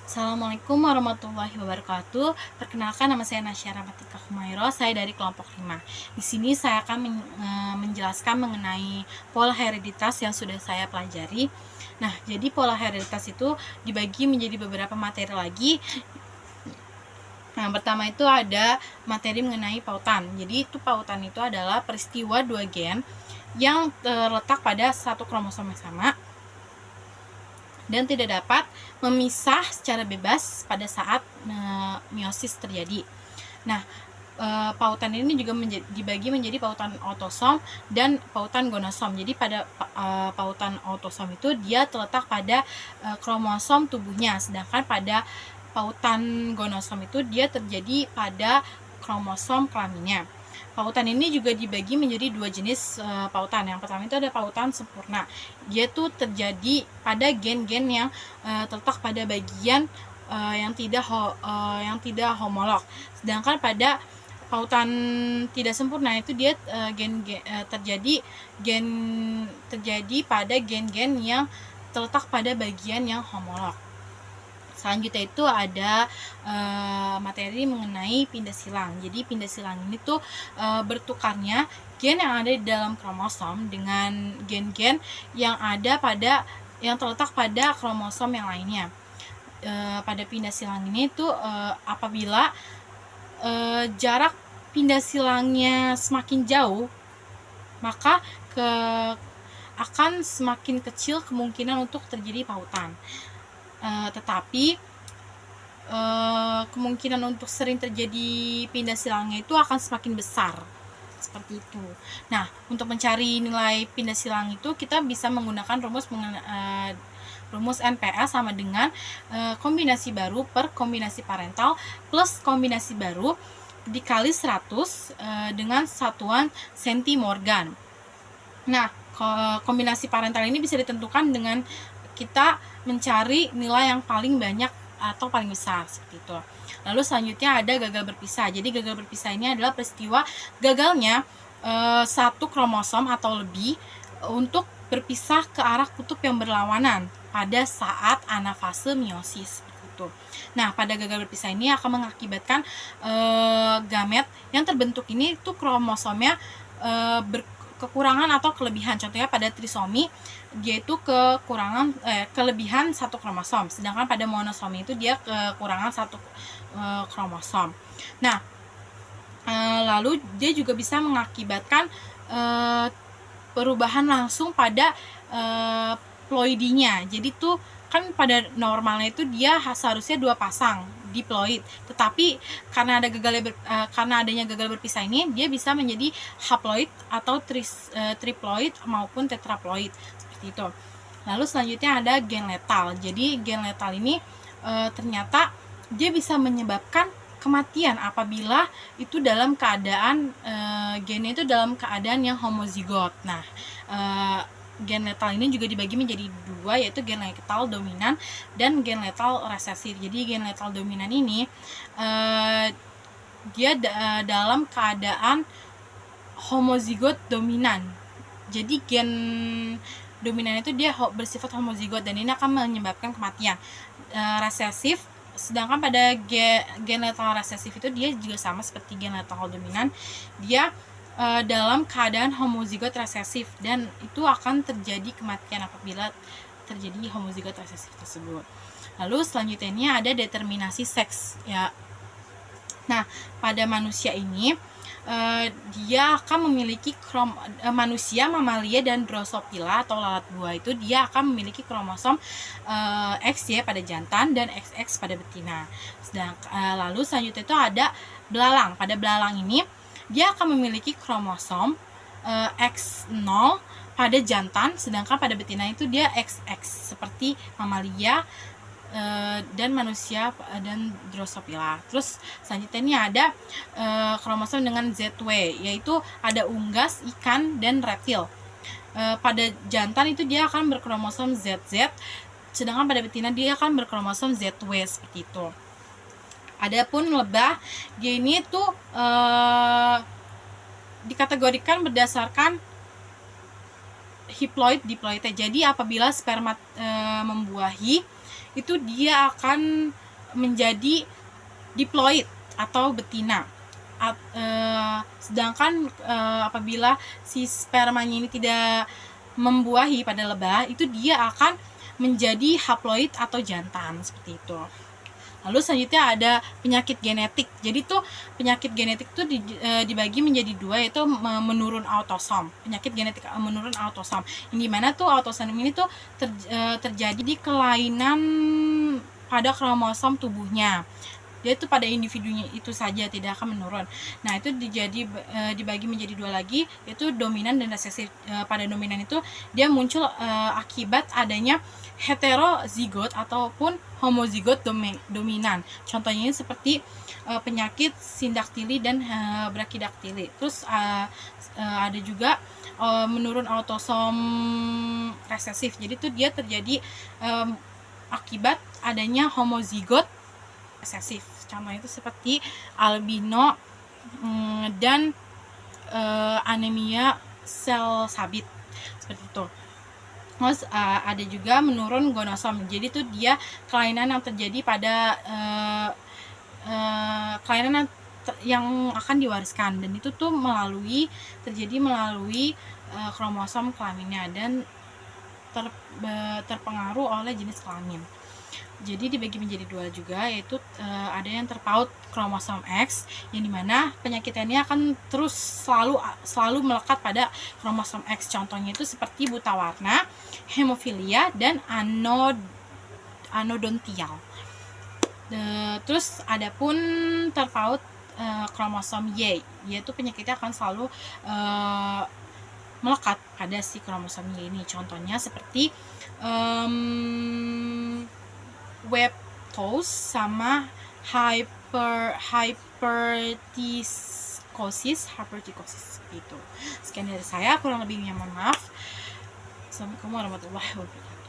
Assalamualaikum warahmatullahi wabarakatuh. Perkenalkan, nama saya Nasya Rahmatika Kumairo. Saya dari kelompok 5. Di sini saya akan menjelaskan mengenai pola hereditas yang sudah saya pelajari. Nah, jadi pola hereditas itu dibagi menjadi beberapa materi lagi. Yang pertama itu ada materi mengenai pautan. Jadi itu pautan itu adalah peristiwa dua gen yang terletak pada satu kromosom yang sama dan tidak dapat memisah secara bebas pada saat meiosis terjadi. Nah, pautan ini juga dibagi menjadi pautan autosom dan pautan gonosom. Jadi pada pautan autosom itu dia terletak pada kromosom tubuhnya, sedangkan pada pautan gonosom itu dia terjadi pada kromosom kelaminnya. Pautan ini juga dibagi menjadi dua jenis pautan. Yang pertama itu ada pautan sempurna. Dia tuh terjadi pada gen-gen yang terletak pada bagian yang tidak homolog. Sedangkan pada pautan tidak sempurna itu dia terjadi pada gen-gen yang terletak pada bagian yang homolog. Selanjutnya itu ada materi mengenai pindah silang. Jadi pindah silang ini tuh bertukarnya gen yang ada di dalam kromosom dengan gen-gen yang terletak pada kromosom yang lainnya. Pada pindah silang ini tuh apabila jarak pindah silangnya semakin jauh, maka akan semakin kecil kemungkinan untuk terjadi pautan. Tetapi kemungkinan untuk sering terjadi pindah silangnya itu akan semakin besar, seperti itu. Nah, untuk mencari nilai pindah silang itu kita bisa menggunakan rumus NPL sama dengan kombinasi baru per kombinasi parental plus kombinasi baru dikali 100 dengan satuan centimorgan. Nah, kombinasi parental ini bisa ditentukan dengan kita mencari nilai yang paling banyak atau paling besar, seperti itu. Lalu selanjutnya ada gagal berpisah. Jadi gagal berpisah ini adalah peristiwa gagalnya satu kromosom atau lebih untuk berpisah ke arah kutub yang berlawanan pada saat anafase meiosis. Nah, pada gagal berpisah ini akan mengakibatkan gamet yang terbentuk ini tuh kromosomnya kekurangan atau kelebihan. Contohnya pada trisomi dia itu kelebihan satu kromosom, sedangkan pada monosomi itu dia kekurangan satu kromosom. Nah, lalu dia juga bisa mengakibatkan perubahan langsung pada ploidinya. Jadi tuh kan pada normalnya itu dia seharusnya 2 pasang diploid, tetapi karena adanya gagal berpisah ini dia bisa menjadi haploid atau triploid maupun tetraploid, seperti itu. Lalu selanjutnya ada gen letal. Jadi gen letal ini ternyata dia bisa menyebabkan kematian apabila itu dalam keadaan gennya itu dalam keadaan yang homozigot. Nah, gen letal ini juga dibagi menjadi dua, yaitu gen letal dominan dan gen letal resesif. Jadi gen letal dominan ini dia dalam keadaan homozigot dominan. Jadi gen dominan itu dia bersifat homozigot dan ini akan menyebabkan kematian. Resesif, sedangkan pada gen letal resesif itu dia juga sama seperti gen letal dominan, dia dalam keadaan homozigot resesif dan itu akan terjadi kematian apabila terjadi homozigot resesif tersebut. Lalu selanjutnya ini ada determinasi seks ya. Nah, pada manusia ini dia akan memiliki manusia, mamalia dan drosophila atau lalat buah itu dia akan memiliki kromosom XY pada jantan dan XX pada betina. Lalu selanjutnya itu ada belalang. Pada belalang ini dia akan memiliki kromosom X0 pada jantan, sedangkan pada betina itu dia XX seperti mamalia dan manusia dan drosophila. Terus selanjutnya ini ada kromosom dengan ZW, yaitu ada unggas, ikan, dan reptil. Pada jantan itu dia akan berkromosom ZZ, sedangkan pada betina dia akan berkromosom ZW, seperti itu. Adapun lebah, dia ini tuh dikategorikan berdasarkan hiploid diploidnya. Jadi apabila sperma membuahi itu dia akan menjadi diploid atau betina. Sedangkan apabila si spermanya ini tidak membuahi pada lebah, itu dia akan menjadi haploid atau jantan, seperti itu. Lalu selanjutnya ada penyakit genetik. Jadi tuh penyakit genetik tuh dibagi menjadi dua, yaitu menurun autosom. Penyakit genetik menurun autosom. Yang dimana tuh autosom ini tuh terjadi di kelainan pada kromosom tubuhnya. Dia itu pada individunya itu saja, tidak akan menurun. Nah, itu dibagi menjadi dua lagi, yaitu dominan dan resesif. Pada dominan itu dia muncul akibat adanya heterozigot ataupun homozigot dominan. Contohnya seperti penyakit sindaktili dan brakidaktili. Terus ada juga menurun autosom resesif. Jadi itu dia terjadi akibat adanya homozigot resesif. Contohnya itu seperti albino dan anemia sel sabit, seperti itu. Terus ada juga menurun gonosom. Jadi itu dia kelainan yang terjadi pada kelainan yang akan diwariskan, dan itu tuh terjadi melalui kromosom kelaminnya dan terpengaruh oleh jenis kelamin. Jadi dibagi menjadi dua juga, yaitu ada yang terpaut kromosom X, yang dimana penyakitnya akan terus selalu melekat pada kromosom X. Contohnya itu seperti buta warna, hemofilia, dan anodontial. Terus ada pun terpaut kromosom Y, yaitu penyakitnya akan selalu melekat pada si kromosom Y ini. Contohnya seperti webtos sama hypertrichosis gitu. Sekian dari saya, kurang lebihnya mohon maaf. Assalamualaikum warahmatullahi wabarakatuh.